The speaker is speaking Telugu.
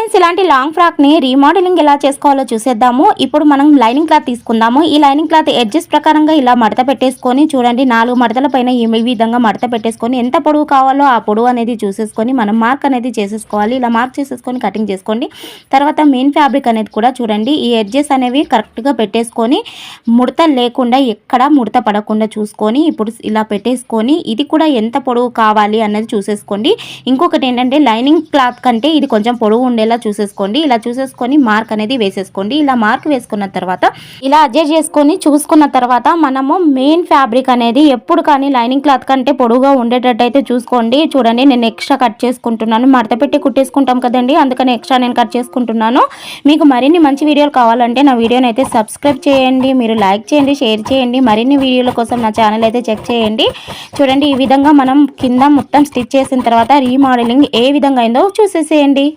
ఫ్రెండ్స్, ఇలాంటి లాంగ్ ఫ్రాక్ని రీమోడలింగ్ ఎలా చేసుకోవాలో చూసేద్దాము. ఇప్పుడు మనం లైనింగ్ క్లాత్ తీసుకుందాము. ఈ లైనింగ్ క్లాత్ ఎడ్జెస్ ప్రకారంగా ఇలా మడత పెట్టేసుకొని చూడండి, 4 మడతల పైన ఈ విధంగా మడత పెట్టేసుకొని ఎంత పొడవు కావాలో ఆ పొడవు అనేది చూసేసుకొని మనం మార్క్ అనేది చేసేసుకోవాలి. ఇలా మార్క్ చేసేసుకొని కటింగ్ చేసుకోండి. తర్వాత మెయిన్ ఫ్యాబ్రిక్ అనేది కూడా చూడండి, ఈ ఎడ్జెస్ అనేవి కరెక్ట్గా పెట్టేసుకొని ముడత లేకుండా ఎక్కడ ముడత పడకుండా చూసుకొని ఇప్పుడు ఇలా పెట్టేసుకొని ఇది కూడా ఎంత పొడవు కావాలి అన్నది చూసేసుకోండి. ఇంకొకటి ఏంటంటే లైనింగ్ క్లాత్ కంటే ఇది కొంచెం పొడవు ఉండేలా చూసేసుకోండి. ఇలా చూసేసుకొని మార్క్ అనేది వేసేసుకోండి. ఇలా మార్క్ వేసుకున్న తర్వాత ఇలా అడ్జస్ట్ చేసుకొని చూసుకున్న తర్వాత మనము మెయిన్ ఫ్యాబ్రిక్ అనేది ఎప్పుడు కానీ లైనింగ్ క్లాత్ కంటే పొడవుగా ఉండేటట్టు అయితే చూసుకోండి. చూడండి, నేను ఎక్స్ట్రా కట్ చేసుకుంటున్నాను. మడత పెట్టి కుట్టేసుకుంటాం కదండి, అందుకని ఎక్స్ట్రా నేను కట్ చేసుకుంటున్నాను. మీకు మరిన్ని మంచి వీడియోలు కావాలంటే నా వీడియోని అయితే సబ్స్క్రైబ్ చేయండి, మీరు లైక్ చేయండి, షేర్ చేయండి. మరిన్ని వీడియోల కోసం నా ఛానల్ అయితే చెక్ చేయండి. చూడండి, ఈ విధంగా మనం కింద మొత్తం స్టిచ్ చేసిన తర్వాత రీమోడలింగ్ ఏ విధంగా అయిందో చూసేసేయండి.